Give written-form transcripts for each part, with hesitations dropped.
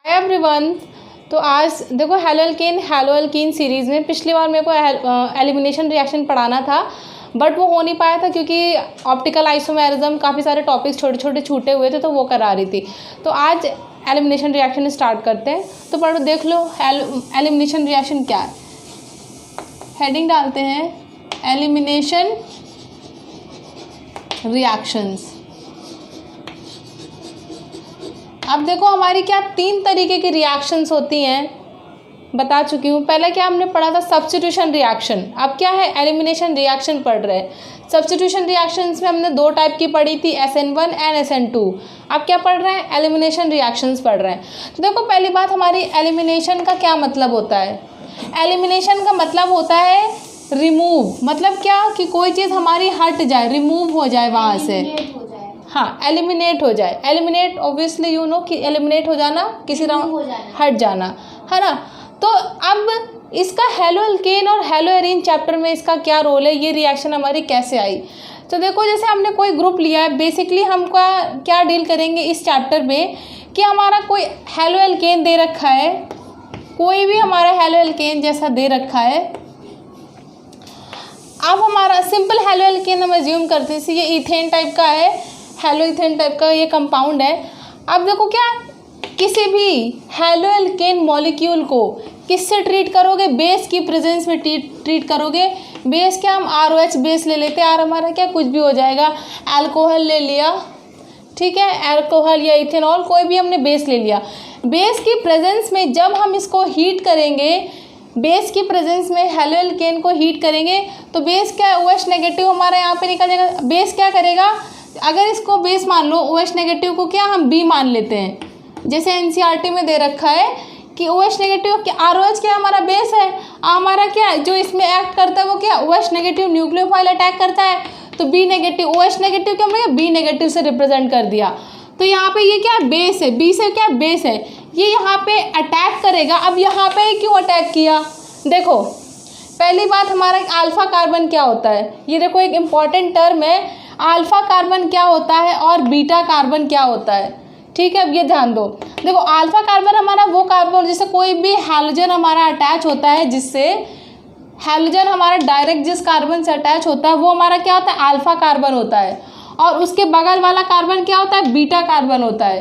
Hi everyone. तो आज देखो हेलो एल्कीन सीरीज़ में पिछली बार मेरे को एलिमिनेशन रिएक्शन पढ़ाना था, बट वो हो नहीं पाया था क्योंकि ऑप्टिकल आइसोमेरिज्म काफ़ी सारे टॉपिक्स छोटे छोटे छूटे हुए थे, तो वो करा रही थी। तो आज एलिमिनेशन रिएक्शन स्टार्ट करते हैं। तो पढ़ो, देख लो एलिमिनेशन रिएक्शन क्या है। हेडिंग डालते हैं एलिमिनेशन रिएक्शंस। अब देखो हमारी क्या 3 तरीके की रिएक्शंस होती हैं, बता चुकी हूँ। पहले क्या हमने पढ़ा था, सब्स्टिट्यूशन रिएक्शन। अब क्या है, एलिमिनेशन रिएक्शन पढ़ रहे हैं। सब्स्टिट्यूशन रिएक्शंस में हमने 2 टाइप की पढ़ी थी, SN1 एंड SN2। अब क्या पढ़ रहे हैं, एलिमिनेशन रिएक्शंस पढ़ रहे हैं। तो देखो पहली बात, हमारी एलिमिनेशन का क्या मतलब होता है। एलिमिनेशन का मतलब होता है रिमूव। मतलब क्या कि कोई चीज़ हमारी हट जाए, रिमूव हो जाए वहाँ से। हाँ, एलिमिनेट हो जाए। एलिमिनेट ऑब्वियसली यू नो कि एलिमिनेट हो जाना, किसी तरह हट जाना, है ना। तो अब इसका हेलो एल्केन और हेलो एरीन चैप्टर में इसका क्या रोल है, ये रिएक्शन हमारी कैसे आई। तो देखो जैसे हमने कोई ग्रुप लिया है, बेसिकली हम क्या डील करेंगे इस चैप्टर में कि हमारा कोई हेलो एल्केन दे रखा है, कोई भी हमारा हेलो एल्केन जैसा दे रखा है। अब हमारा सिंपल हेलो एल्केन हम एज्यूम करते हैं, ये इथेन टाइप का है, हेलो इथेन टाइप का ये कंपाउंड है। अब देखो क्या, किसी भी हेलो एल्केन मॉलिक्यूल को किससे ट्रीट करोगे, बेस की प्रेजेंस में ट्रीट करोगे। बेस क्या, हम ROH बेस ले लेते हैं, आर हमारा क्या कुछ भी हो जाएगा, अल्कोहल ले लिया, ठीक है, अल्कोहल या इथेनॉल, कोई भी हमने बेस ले लिया। बेस की प्रेजेंस में जब हम इसको हीट करेंगे, बेस की प्रेजेंस में हेलो एल्केन को हीट करेंगे तो बेस क्या, OH नेगेटिव हमारा यहाँ पे निकल जाएगा। बेस क्या करेगा, अगर इसको बेस मान लो, OH नेगेटिव को क्या हम B मान लेते हैं। जैसे NCERT में दे रखा है कि OH नेगेटिव क्या, ROH क्या हमारा बेस है, हमारा क्या जो इसमें एक्ट करता है वो क्या, OH नेगेटिव न्यूक्लियोफाइल अटैक करता है। तो B नेगेटिव, OH नेगेटिव क्या हमने B नेगेटिव से रिप्रेजेंट कर दिया। तो यहाँ पे ये क्या बेस है, B से क्या बेस है, ये यहाँ पे अटैक करेगा। अब यहाँ पे क्यों अटैक किया, देखो पहली बात हमारा अल्फा कार्बन क्या होता है, ये देखो एक इम्पॉर्टेंट टर्म है, अल्फा कार्बन क्या होता है और बीटा कार्बन क्या होता है, ठीक है। अब ये ध्यान दो, देखो अल्फा कार्बन हमारा वो कार्बन जिससे कोई भी हैलोजन हमारा अटैच होता है, जिससे हैलोजन हमारा डायरेक्ट जिस कार्बन से अटैच होता है वो हमारा क्या होता है, अल्फा कार्बन होता है। और उसके बगल वाला कार्बन क्या होता है, बीटा कार्बन होता है।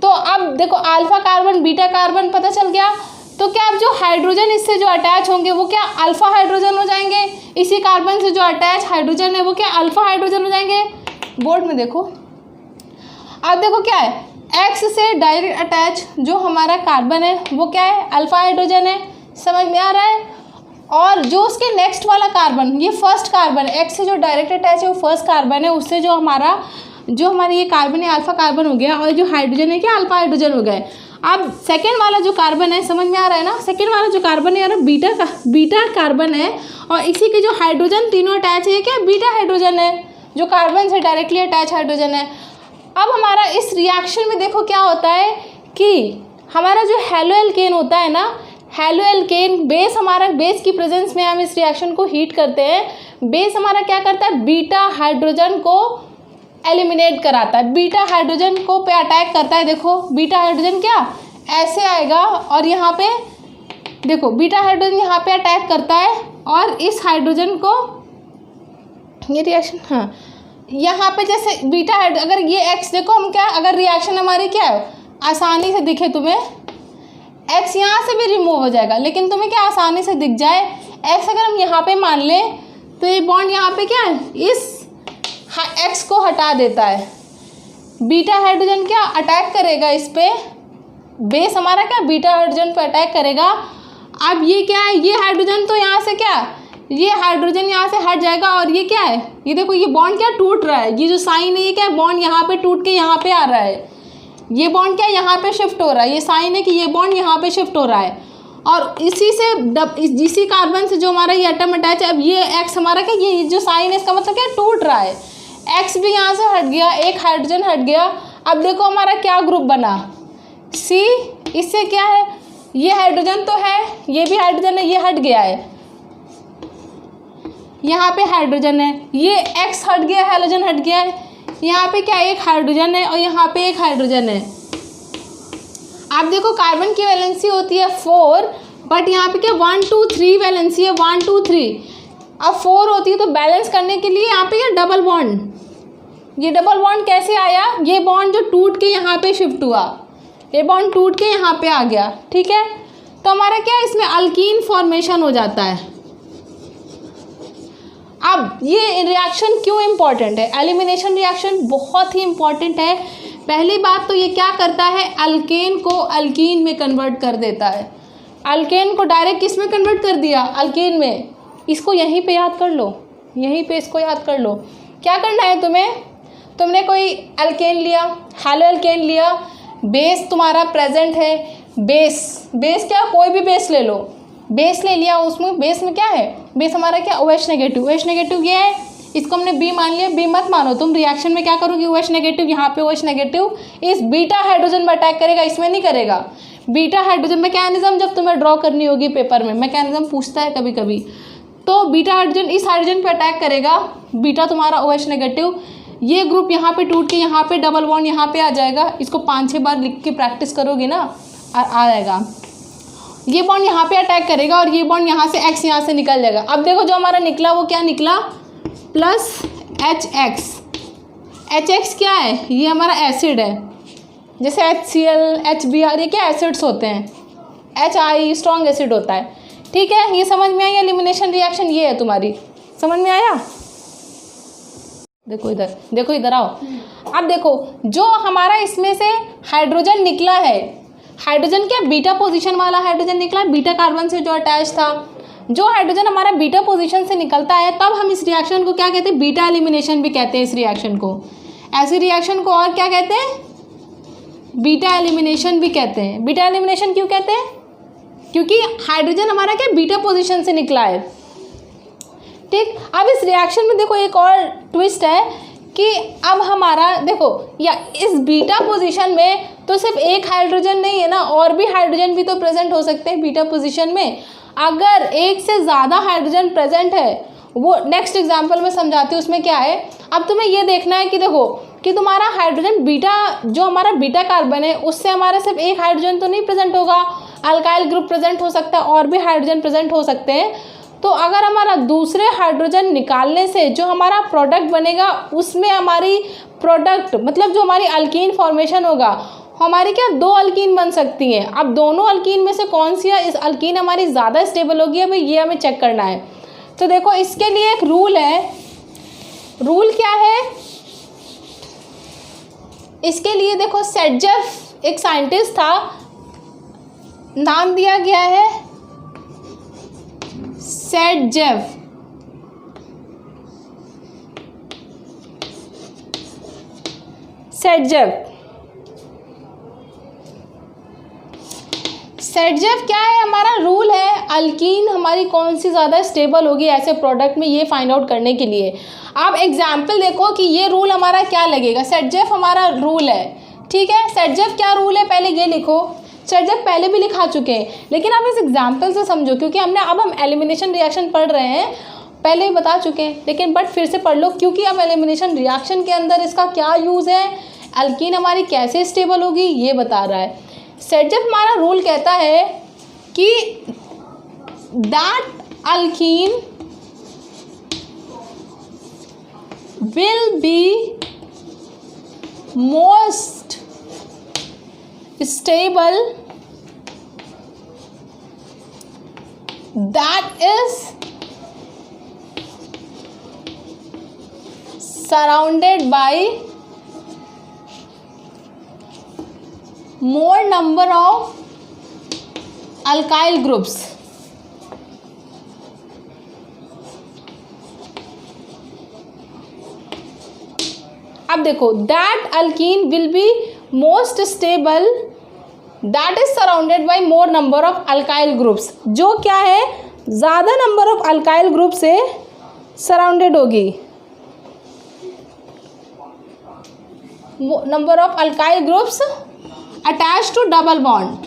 तो अब देखो अल्फा कार्बन बीटा कार्बन पता चल गया। तो क्या अब जो हाइड्रोजन इससे जो अटैच होंगे वो क्या अल्फा हाइड्रोजन हो जाएंगे, इसी कार्बन से जो अटैच हाइड्रोजन है वो क्या अल्फा हाइड्रोजन हो जाएंगे। बोर्ड में देखो, अब देखो क्या है, X से डायरेक्ट अटैच जो हमारा कार्बन है वो क्या है, अल्फा हाइड्रोजन है, समझ में आ रहा है। और जो उसके नेक्स्ट वाला कार्बन, ये फर्स्ट कार्बन, X से जो डायरेक्ट अटैच है वो फर्स्ट कार्बन है, उससे जो हमारी ये कार्बन है अल्फा कार्बन हो गया, और जो हाइड्रोजन है क्या अल्फा हाइड्रोजन हो गए। अब सेकेंड वाला जो कार्बन है, समझ में आ रहा है ना, सेकेंड वाला जो कार्बन है यार बीटा कार्बन है, और इसी के जो हाइड्रोजन तीनों अटैच है क्या बीटा हाइड्रोजन है, जो कार्बन से डायरेक्टली अटैच हाइड्रोजन है। अब हमारा इस रिएक्शन में देखो क्या होता है कि हमारा जो हेलो एल्केन होता है ना, हेलो एल्केन बेस, हमारा बेस की प्रेजेंस में हम इस रिएक्शन को हीट करते हैं। बेस हमारा क्या करता है, बीटा हाइड्रोजन को एलिमिनेट कराता है, बीटा हाइड्रोजन को पे अटैक करता है। देखो बीटा हाइड्रोजन क्या ऐसे आएगा, और यहाँ पे देखो बीटा हाइड्रोजन यहाँ पे अटैक करता है, और इस हाइड्रोजन को ये रिएक्शन, हाँ यहाँ पे जैसे बीटा अगर ये X देखो, हम क्या अगर रिएक्शन हमारी क्या है आसानी से दिखे तुम्हें, X यहाँ से भी रिमूव हो जाएगा, लेकिन तुम्हें क्या आसानी से दिख जाए, X अगर हम यहाँ पे मान लें तो ये बॉन्ड यहाँ पे क्या है इस X को हटा देता है। बीटा हाइड्रोजन क्या अटैक करेगा इस पे, बेस हमारा क्या बीटा हाइड्रोजन पे अटैक करेगा। अब ये क्या है, ये हाइड्रोजन तो यहाँ से क्या, ये हाइड्रोजन यहाँ से हट जाएगा, और ये क्या है, ये देखो ये बॉन्ड क्या टूट रहा है, ये जो साइन है ये क्या बॉन्ड यहाँ पे टूट के यहाँ पे आ रहा है, ये बॉन्ड क्या यहाँ पे शिफ्ट हो रहा है, ये साइन है कि ये बॉन्ड यहाँ पे शिफ्ट हो रहा है। और इसी से इसी कार्बन से जो हमारा ये एटम अटैच है, अब ये X हमारा क्या, ये जो साइन है इसका मतलब क्या टूट रहा है, X भी यहाँ से हट गया, एक हाइड्रोजन हट गया। अब देखो हमारा क्या ग्रुप बना, C, इससे क्या है, ये हाइड्रोजन तो है, ये भी हाइड्रोजन है, ये हट गया है, यहाँ पे हाइड्रोजन है, ये X हट गया, हाइड्रोजन हट गया है, यहाँ पे क्या एक हाइड्रोजन है और यहाँ पे एक हाइड्रोजन है। अब देखो कार्बन की वैलेंसी होती है 4, बट यहाँ पे क्या 1 2 3 वैलेंसी है, 1 2 3। अब 4 होती है तो बैलेंस करने के लिए यहाँ पे क्या डबल बॉन्ड, ये डबल बॉन्ड कैसे आया, ये बॉन्ड जो टूट के यहाँ पे शिफ्ट हुआ, ये बॉन्ड टूट के यहाँ पे आ गया, ठीक है। तो हमारा क्या है, इसमें अल्कीन फॉर्मेशन हो जाता है। अब ये रिएक्शन क्यों इम्पॉर्टेंट है, एलिमिनेशन रिएक्शन बहुत ही इम्पॉर्टेंट है। पहली बात तो ये क्या करता है, अल्केन को अल्कीन में कन्वर्ट कर देता है। अल्केन को डायरेक्ट किस में कन्वर्ट कर दिया, अल्केन में। इसको यहीं पे याद कर लो, यहीं पे इसको याद कर लो। क्या करना है तुम्हें, तुमने कोई अल्केन लिया, हैलो अल्केन लिया, बेस तुम्हारा प्रेजेंट है, बेस क्या, कोई भी बेस ले लो, बेस ले लिया, उसमें बेस में क्या है, बेस हमारा क्या OH नेगेटिव, OH नेगेटिव ये है, इसको हमने बी मान लिया। बी मत मानो तुम, रिएक्शन में क्या करोगे, OH नेगेटिव, यहाँ पे OH नेगेटिव इस बीटा हाइड्रोजन में अटैक करेगा, इसमें नहीं करेगा। बीटा हाइड्रोजन मैकेनिज्म जब तुम्हें ड्रॉ करनी होगी पेपर में, मैकेनिज्म पूछता है कभी कभी, तो बीटा हाइड्रोजन इस हाइड्रोजन पे अटैक करेगा, बीटा तुम्हारा OH नेगेटिव, ये ग्रुप यहाँ पे टूट के यहाँ पे डबल बॉन्ड यहाँ पे आ जाएगा। इसको 5-6 बार लिख के प्रैक्टिस करोगे ना, आ जाएगा। ये बॉन्ड यहाँ पे अटैक करेगा और ये बॉन्ड यहाँ से X यहाँ से निकल जाएगा। अब देखो जो हमारा निकला वो क्या निकला, प्लस HX। HX क्या है, ये हमारा एसिड है, जैसे HCl, HBr, ये क्या एसिड्स होते हैं, HI स्ट्रॉन्ग एसिड होता है, ठीक है। ये समझ में आई एलिमिनेशन रिएक्शन, ये है तुम्हारी, समझ में आया। देखो इधर, देखो इधर आओ। अब देखो जो हमारा इसमें से हाइड्रोजन निकला है, हाइड्रोजन क्या बीटा पोजीशन वाला हाइड्रोजन निकला है, बीटा कार्बन से जो अटैच था। जो हाइड्रोजन हमारा बीटा पोजीशन से निकलता है तब हम इस रिएक्शन को क्या कहते हैं, बीटा एलिमिनेशन भी कहते हैं इस रिएक्शन को। ऐसी रिएक्शन को और क्या कहते हैं, बीटा एलिमिनेशन भी कहते हैं। बीटा एलिमिनेशन क्यों कहते हैं, क्योंकि हाइड्रोजन हमारा क्या बीटा पोजीशन से निकला है, ठीक। अब इस रिएक्शन में देखो एक और ट्विस्ट है कि अब हमारा देखो, या इस बीटा पोजीशन में तो सिर्फ एक हाइड्रोजन नहीं है ना, और भी हाइड्रोजन भी तो प्रेजेंट हो सकते हैं बीटा पोजीशन में। अगर एक से ज़्यादा हाइड्रोजन प्रेजेंट है, वो नेक्स्ट एग्जांपल में समझाती हूँ, उसमें क्या है। अब तुम्हें ये देखना है कि देखो कि तुम्हारा हाइड्रोजन बीटा, जो हमारा बीटा कार्बन है उससे हमारा सिर्फ एक हाइड्रोजन तो नहीं प्रेजेंट होगा, अल्काइल ग्रुप प्रेजेंट हो सकता है, और भी हाइड्रोजन प्रेजेंट हो सकते हैं। तो अगर हमारा दूसरे हाइड्रोजन निकालने से जो हमारा प्रोडक्ट बनेगा, उसमें हमारी प्रोडक्ट मतलब जो हमारी अल्कीन फॉर्मेशन होगा, हमारी क्या 2 अल्कीन बन सकती हैं। अब दोनों अल्कीन में से कौन सी है, इस अल्कीन हमारी ज़्यादा स्टेबल होगी, अभी ये हमें चेक करना है। तो देखो इसके लिए एक रूल है, रूल क्या है इसके लिए, देखो सेटजेफ एक साइंटिस्ट था, नाम दिया गया है सेटजेफ। सेटजेफ क्या है, हमारा रूल है अल्कीन हमारी कौन सी ज़्यादा स्टेबल होगी ऐसे प्रोडक्ट में, ये फाइंड आउट करने के लिए। आप एग्जाम्पल देखो कि ये रूल हमारा क्या लगेगा, सेटजेफ हमारा रूल है, ठीक है। सेटजेफ क्या रूल है, पहले ये लिखो। सेटजेफ पहले भी लिखा चुके हैं, लेकिन आप इस एग्जाम्पल से समझो, क्योंकि अब हम एलिमिनेशन रिएक्शन पढ़ रहे हैं, पहले ही बता चुके हैं, लेकिन बट फिर से पढ़ लो, क्योंकि अब एलिमिनेशन रिएक्शन के अंदर इसका क्या यूज़ है, अल्कीन हमारी कैसे स्टेबल होगी, ये बता रहा है। सेटजेफ हमारा रूल कहता है कि that alkyne will be most stable that is surrounded by more number of alkyl groups। अब देखो that alkene will be most stable that is surrounded by more number of alkyl groups, जो क्या है ज़्यादा number of alkyl group से surrounded होगी, number of alkyl groups attach to double bond,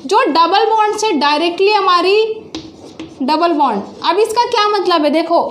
जो double bond से डायरेक्टली हमारी double bond. अब इसका क्या मतलब है, देखो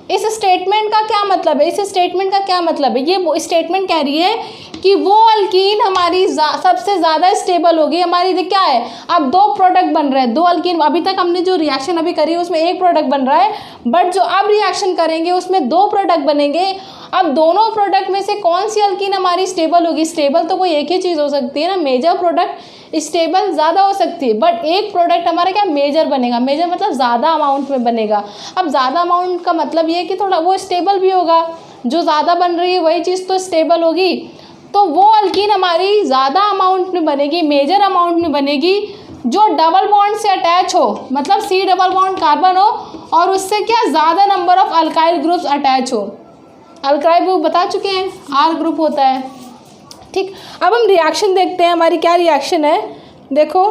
इस स्टेटमेंट का क्या मतलब है, इस स्टेटमेंट का क्या मतलब है, ये स्टेटमेंट कह रही है कि वो अल्कीन हमारी सबसे ज़्यादा स्टेबल होगी। हमारी क्या है, अब दो प्रोडक्ट बन रहे हैं, दो अल्कीन, अभी तक हमने जो रिएक्शन अभी करी उसमें एक प्रोडक्ट बन रहा है, बट जो अब रिएक्शन करेंगे उसमें दो प्रोडक्ट बनेंगे। अब दोनों प्रोडक्ट में से कौन सी अल्कीन हमारी स्टेबल होगी, स्टेबल तो कोई एक ही चीज़ हो सकती है ना, मेजर प्रोडक्ट स्टेबल ज़्यादा हो सकती है, बट एक प्रोडक्ट हमारा क्या मेजर बनेगा, मेजर मतलब ज़्यादा अमाउंट में बनेगा। अब ज़्यादा अमाउंट का मतलब ये है कि थोड़ा वो स्टेबल भी होगा, जो ज़्यादा बन रही है वही चीज़ तो स्टेबल होगी। तो वो अल्कीन हमारी ज़्यादा अमाउंट में बनेगी, मेजर अमाउंट में बनेगी, जो डबल बॉन्ड से अटैच हो, मतलब सी डबल बॉन्ड कार्बन हो और उससे क्या ज़्यादा number of alkyl groups attach हो। अल्काइल ग्रुप बता चुके हैं, आर ग्रुप होता है। ठीक, अब हम रिएक्शन देखते हैं, हमारी क्या रिएक्शन है, देखो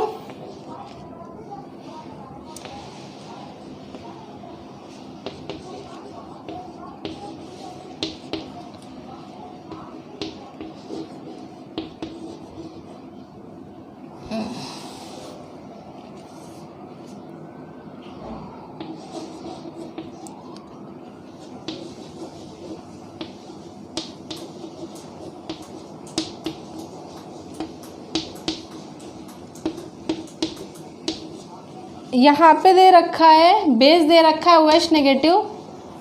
यहाँ पे दे रखा है बेस, दे रखा है OH नेगेटिव,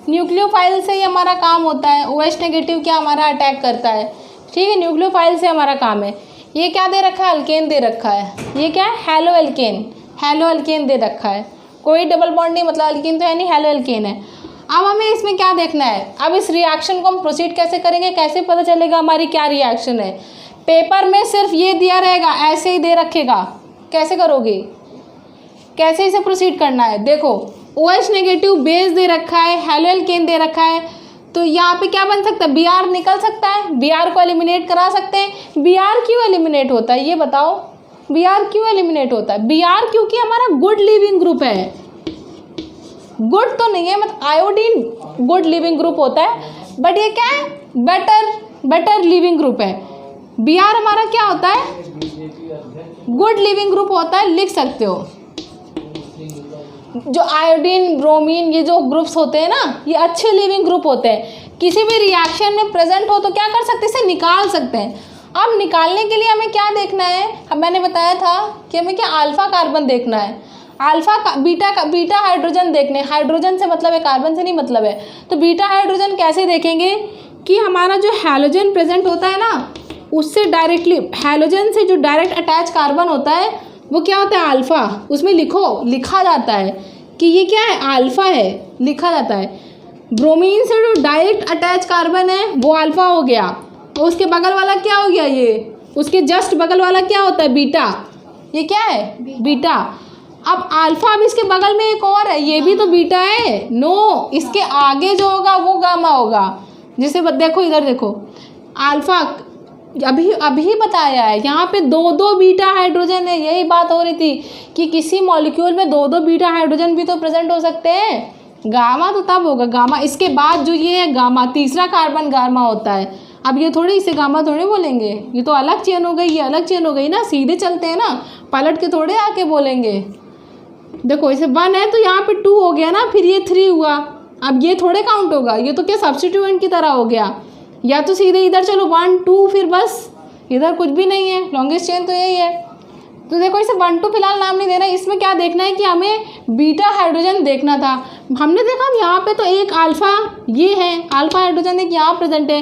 न्यूक्लियोफाइल से ही हमारा काम होता है। OH नेगेटिव क्या हमारा अटैक करता है, ठीक है, न्यूक्लियोफाइल से हमारा काम है। ये क्या दे रखा है, अल्केन दे रखा है, ये क्या है, हैलो एल्केन, हैलो एल्केन दे रखा है, कोई डबल बॉन्ड नहीं, मतलब अल्केन तो है नहीं, हैलो एल्केन है। अब हमें इसमें क्या देखना है, अब इस रिएक्शन को हम प्रोसीड कैसे करेंगे, कैसे पता चलेगा हमारी क्या रिएक्शन है। पेपर में सिर्फ ये दिया रहेगा, ऐसे ही दे रखेगा, कैसे करोगे, कैसे इसे प्रोसीड करना है। देखो OH नेगेटिव बेस दे रखा है, हैलो एल्केन दे रखा है, तो यहाँ पे क्या बन सकता है, Br निकल सकता है, Br को एलिमिनेट करा सकते हैं। Br क्यों एलिमिनेट होता है ये बताओ, Br क्यों एलिमिनेट होता है, Br क्योंकि हमारा गुड लिविंग ग्रुप है, गुड तो नहीं है, मतलब आयोडीन गुड लिविंग ग्रुप होता है, बट ये क्या है, बेटर लिविंग ग्रुप है। Br हमारा क्या होता है, गुड लिविंग ग्रुप होता है, लिख सकते हो। जो आयोडीन ब्रोमीन ये जो ग्रुप्स होते हैं ना, ये अच्छे लिविंग ग्रुप होते हैं, किसी भी रिएक्शन में प्रेजेंट हो तो क्या कर सकते हैं, इसे निकाल सकते हैं। अब निकालने के लिए हमें क्या देखना है, अब मैंने बताया था कि हमें क्या अल्फा कार्बन देखना है, अल्फा बीटा हाइड्रोजन देखने, हाइड्रोजन से मतलब है, कार्बन से नहीं मतलब है। तो बीटा हाइड्रोजन कैसे देखेंगे कि हमारा जो हैलोजन प्रेजेंट होता है ना, उससे डायरेक्टली, हैलोजन से जो डायरेक्ट अटैच कार्बन होता है वो क्या होता है, अल्फ़ा, उसमें लिखा जाता है कि ये क्या है, अल्फ़ा है, लिखा जाता है। ब्रोमीन से जो डायरेक्ट अटैच कार्बन है वो अल्फ़ा हो गया, और उसके बगल वाला क्या हो गया, ये उसके जस्ट बगल वाला क्या होता है, बीटा, ये क्या है, बीटा। अब अल्फ़ा, अब इसके बगल में एक और है, ये भी तो बीटा है, नो, इसके आगे जो होगा वो गामा होगा। जैसे देखो इधर देखो, अल्फ़ा अभी बताया है, यहाँ पे दो बीटा हाइड्रोजन है, यही बात हो रही थी कि किसी मॉलिक्यूल में दो बीटा हाइड्रोजन भी तो प्रेजेंट हो सकते हैं। गामा तो तब होगा, गामा इसके बाद जो ये है गामा, तीसरा कार्बन गामा होता है। अब ये थोड़ी, इसे गामा थोड़ी बोलेंगे, ये तो अलग चेन हो गई, ये अलग चेन हो गई ना, सीधे चलते हैं ना, पलट के थोड़े आके बोलेंगे। देखो इसे 1 है तो यहाँ पे 2 हो गया ना, फिर ये 3 हुआ, अब ये थोड़े काउंट होगा, ये तो क्या सब्स्टिट्यूएंट की तरह हो गया, या तो सीधे इधर चलो 1 2, फिर बस इधर कुछ भी नहीं है, लॉन्गेस्ट चेन तो यही है। तो देखो इसे 1 2 फिलहाल नाम नहीं देना, इसमें क्या देखना है कि हमें बीटा हाइड्रोजन देखना था। हमने देखा यहाँ पे तो एक अल्फ़ा ये है, अल्फ़ा हाइड्रोजन एक यहाँ प्रेजेंट है,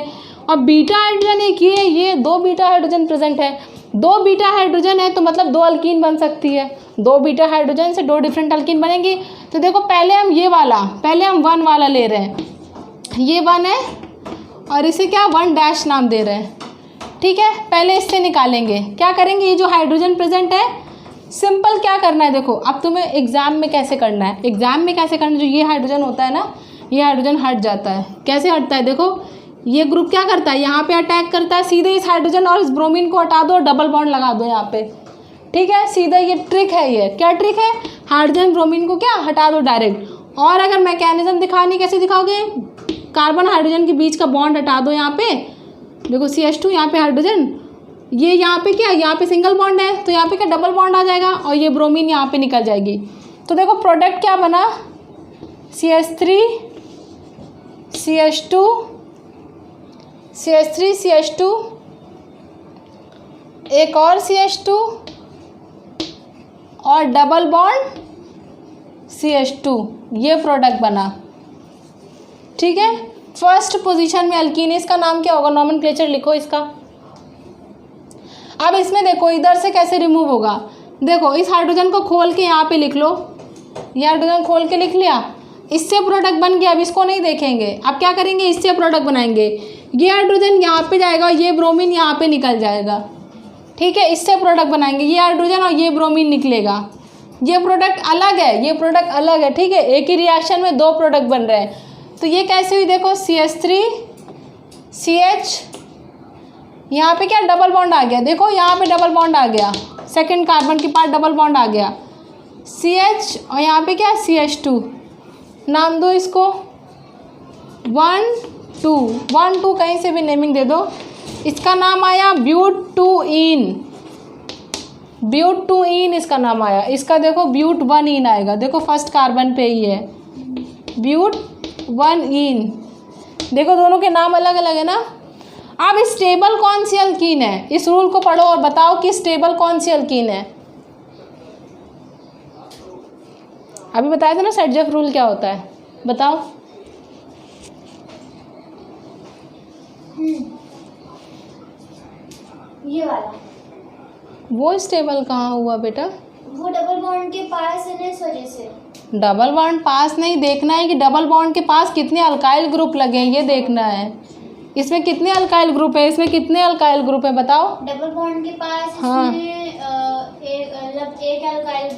और बीटा हाइड्रोजन एक ये 2 बीटा हाइड्रोजन प्रेजेंट है। 2 बीटा हाइड्रोजन है तो मतलब 2 अल्कीन बन सकती है, 2 बीटा हाइड्रोजन से 2 डिफरेंट अल्कीन बनेंगी। तो देखो पहले हम 1 वाला ले रहे हैं, ये 1 है और इसे क्या 1 डैश नाम दे रहे हैं, ठीक है। पहले इससे निकालेंगे, क्या करेंगे, ये जो हाइड्रोजन प्रेजेंट है, सिंपल क्या करना है, देखो अब तुम्हें एग्जाम में कैसे करना है, एग्जाम में कैसे करना है, जो ये हाइड्रोजन होता है ना, ये हाइड्रोजन हट जाता है, कैसे हटता है, देखो ये ग्रुप क्या करता है, यहाँ पे अटैक करता है, सीधे इस हाइड्रोजन और इस ब्रोमीन को हटा दो, डबल बॉन्ड लगा दो यहाँ पे, ठीक है, सीधा ये ट्रिक है। ये क्या ट्रिक है, हाइड्रोजन ब्रोमीन को क्या हटा दो डायरेक्ट। और अगर मैकेनिज्म दिखानी, कैसे दिखाओगे, कार्बन हाइड्रोजन के बीच का बॉन्ड हटा दो, यहाँ पे देखो CH2, यहाँ पे हाइड्रोजन, ये यहाँ पे क्या, यहाँ पे सिंगल बॉन्ड है तो यहाँ पे क्या डबल बॉन्ड आ जाएगा, और ये ब्रोमीन यहाँ पे निकल जाएगी। तो देखो प्रोडक्ट क्या बना, CH3 CH2 CH3 CH2, एक और CH2 और डबल बॉन्ड CH2, ये प्रोडक्ट बना। ठीक है, फर्स्ट पोजीशन में अल्कीन है, इसका नाम क्या होगा, नॉमेनक्लेचर लिखो इसका। अब इसमें देखो इधर से कैसे रिमूव होगा, देखो इस हाइड्रोजन को खोल के यहाँ पे लिख लो, ये हाइड्रोजन खोल के लिख लिया, इससे प्रोडक्ट बन गया। अब इसको नहीं देखेंगे, अब क्या करेंगे, इससे प्रोडक्ट बनाएंगे। ये हाइड्रोजन यहाँ पे जाएगा, ये ब्रोमीन यहाँ पे निकल जाएगा। ठीक है, इससे प्रोडक्ट बनाएंगे, ये हाइड्रोजन और ये ब्रोमीन निकलेगा। ये प्रोडक्ट अलग है, ये प्रोडक्ट अलग है। ठीक है, एक ही रिएक्शन में दो प्रोडक्ट बन रहे हैं। तो ये कैसे हुई, देखो CH3 CH, यहाँ पे क्या डबल बॉन्ड आ गया, देखो यहाँ पे डबल बॉन्ड आ गया, सेकंड कार्बन के पास डबल बॉन्ड आ गया, CH और यहाँ पे क्या CH2, नाम दो इसको 1 2 1 2, कहीं से भी नेमिंग दे दो। इसका नाम आया ब्यूटूइन, ब्यूटूइन इसका नाम आया। इसका देखो ब्यूट1इन आएगा, देखो फर्स्ट कार्बन पे ही है ब्यूट1इन। देखो दोनों के नाम अलग अलग है ना। अब स्टेबल कौन सी अल्कीन है, इस रूल को पढ़ो और बताओ कि स्टेबल कौन सी अल्कीन है। अभी बताया था ना सेडजक रूल क्या होता है, बताओ। ये वाला, वो स्टेबल कहाँ हुआ बेटा, वो डबल बॉन्ड के पास है ना, इस वजह से। डबल बॉन्ड पास नहीं, देखना है कि डबल बॉन्ड के पास कितने अल्काइल ग्रुप लगे हैं, ये देखना है। इसमें कितने अल्काइल ग्रुप है, इसमें कितने अल्काइल ग्रुप है बताओ। डबल बॉन्ड के पास हाँ, एक अल्काइल,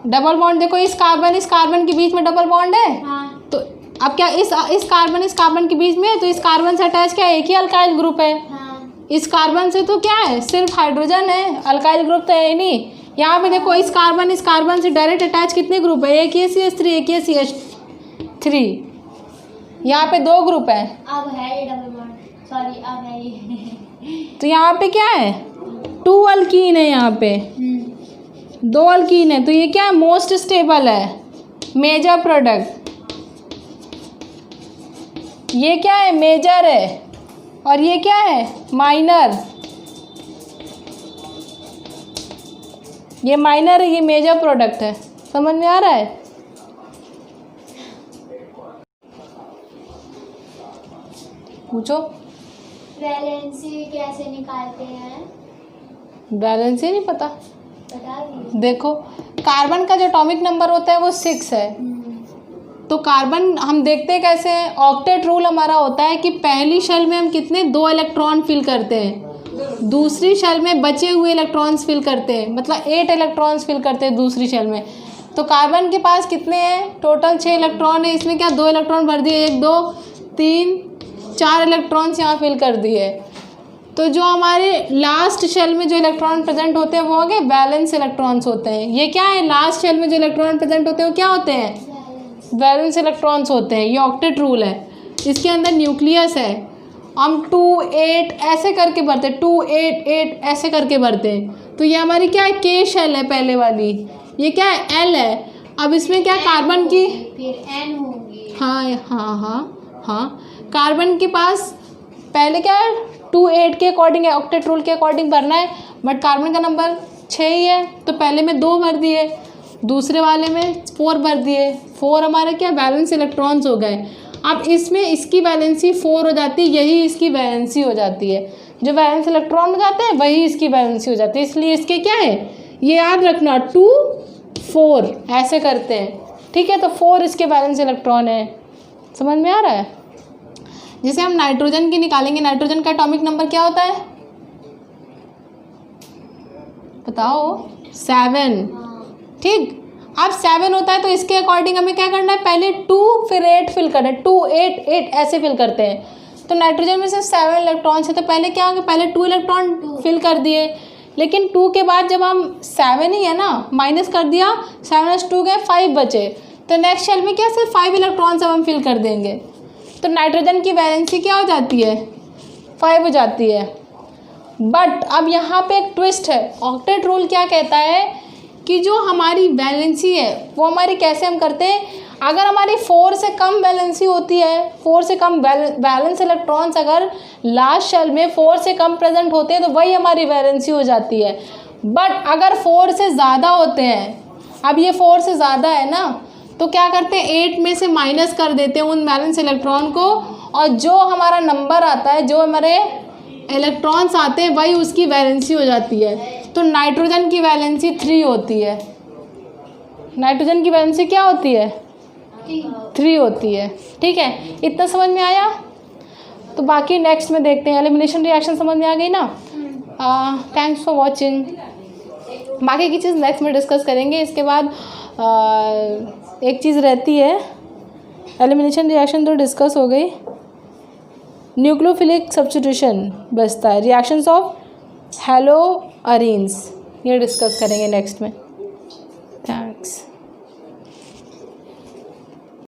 डबल बॉन्ड देखो, इस कार्बन के बीच में डबल बॉन्ड है। हाँ। तो अब क्या इस कार्बन के बीच में है, तो इस कार्बन से अटैच क्या एक ही अल्काइल ग्रुप है। हाँ। इस कार्बन से तो क्या है, सिर्फ हाइड्रोजन है, अल्काइल ग्रुप तो है ही नहीं। यहाँ पे देखो इस कार्बन से डायरेक्ट अटैच कितने ग्रुप है, एक ही CH3 एक ही CH3, यहाँ पे दो ग्रुप है। अब है ये डबल बॉन्ड, सॉरी अब है ये। तो यहाँ पे क्या है, 2 अल्कीन है, यहाँ पे 2 अल्कीन है। तो ये क्या है, मोस्ट स्टेबल है, मेजर प्रोडक्ट। ये क्या है, मेजर है, और ये क्या है, माइनर। ये माइनर है, ये मेजर प्रोडक्ट है। समझ में आ रहा है। पूछो। वैलेंसी कैसे निकालते हैं, वैलेंसी नहीं पता, बता दीजिए। देखो कार्बन का जो एटॉमिक नंबर होता है वो 6 है। तो कार्बन हम देखते हैं कैसे हैं, ऑक्टेट रूल हमारा होता है कि पहली शेल में हम कितने 2 इलेक्ट्रॉन फिल करते हैं, दूसरी शेल में बचे हुए इलेक्ट्रॉन्स फिल करते हैं, मतलब 8 इलेक्ट्रॉन्स फिल करते हैं दूसरी शेल में। तो कार्बन के पास कितने हैं, टोटल 6 इलेक्ट्रॉन है, इसमें क्या 2 इलेक्ट्रॉन भर दिए, 1 2 3 4 इलेक्ट्रॉन्स यहाँ फिल कर दिए। तो जो हमारे लास्ट शेल में जो इलेक्ट्रॉन प्रेजेंट होते हैं वो हो गए वैलेंस इलेक्ट्रॉन्स होते हैं। ये क्या है, लास्ट शेल में जो इलेक्ट्रॉन प्रेजेंट होते हैं वो क्या होते हैं, वैलेंस इलेक्ट्रॉन्स होते हैं। ये ऑक्टेट रूल है। इसके अंदर न्यूक्लियस है, हम 2 8 ऐसे करके भरते हैं, 2 8 8 ऐसे करके भरते हैं। तो ये हमारी क्या है, के शेल है पहले वाली, ये क्या है, एल है। अब इसमें क्या कार्बन की, फिर एन होगी। हाँ हाँ हाँ हाँ, कार्बन के पास पहले क्या है 2 8 के अकॉर्डिंग है, ऑक्टेट रूल के अकॉर्डिंग भरना है, बट कार्बन का नंबर 6 ही है। तो पहले में 2 भर दिए, दूसरे वाले में 4 भर दिए, 4 हमारे क्या वैलेंस इलेक्ट्रॉन्स हो गए। अब इसमें इसकी वैलेंसी 4 हो जाती है, यही इसकी वैलेंसी हो जाती है। जो वैलेंस इलेक्ट्रॉन हो जाते हैं वही इसकी वैलेंसी हो जाती है। इसलिए इसके क्या है, ये याद रखना 2 4 ऐसे करते हैं, ठीक है। तो 4 इसके वैलेंस इलेक्ट्रॉन है। समझ में आ रहा है। जैसे हम नाइट्रोजन की निकालेंगे, नाइट्रोजन का एटॉमिक नंबर क्या होता है बताओ, 7, ठीक। अब 7 होता है तो इसके अकॉर्डिंग हमें क्या करना है, पहले 2 फिर 8 फिल करना है, 2 8 8 ऐसे फिल करते हैं। तो नाइट्रोजन में से 7 इलेक्ट्रॉन्स है, तो पहले क्या होगा, पहले 2 इलेक्ट्रॉन फिल कर दिए, लेकिन 2 के बाद जब हम 7 ही है ना, माइनस कर दिया, 7 2 गए, 5 बचे। तो नेक्स्ट शेल में क्या, सिर्फ 5 इलेक्ट्रॉन्स अब हम फिल कर देंगे। तो नाइट्रोजन की वैलेंसी क्या हो जाती है, 5 हो जाती है। बट अब यहाँ पे एक ट्विस्ट है। ऑक्टेट रूल क्या कहता है कि जो हमारी वैलेंसी है वो हमारी कैसे हम करते हैं, अगर हमारी 4 से कम वैलेंसी होती है, 4 से कम वैलेंस इलेक्ट्रॉन्स अगर लास्ट शेल में 4 से कम प्रेजेंट होते हैं तो वही हमारी वैलेंसी हो जाती है। बट अगर 4 से ज़्यादा होते हैं, अब ये 4 से ज़्यादा है ना, तो क्या करते हैं 8 में से माइनस कर देते हैं उन वैलेंस इलेक्ट्रॉन को, और जो हमारा नंबर आता है, जो हमारे इलेक्ट्रॉन्स आते हैं, वही उसकी वैलेंसी हो जाती है। तो नाइट्रोजन की वैलेंसी 3 होती है। नाइट्रोजन की वैलेंसी क्या होती है? 3 होती है। ठीक है, इतना समझ में आया? तो बाकी नेक्स्ट में देखते हैं। एलिमिनेशन रिएक्शन समझ में आ गई ना? Thanks for watching. बाकी की चीज़ नेक्स्ट में डिस्कस करेंगे। इसके बाद एक चीज़ रहती है, एलिमिनेशन रिएक्शन तो डिस्कस हो गई, न्यूक्लियोफिलिक सब्स्टिट्यूशन बचता है, रिएक्शंस ऑफ हैलो अरीन्स, ये डिस्कस करेंगे नेक्स्ट में। थैंक्स।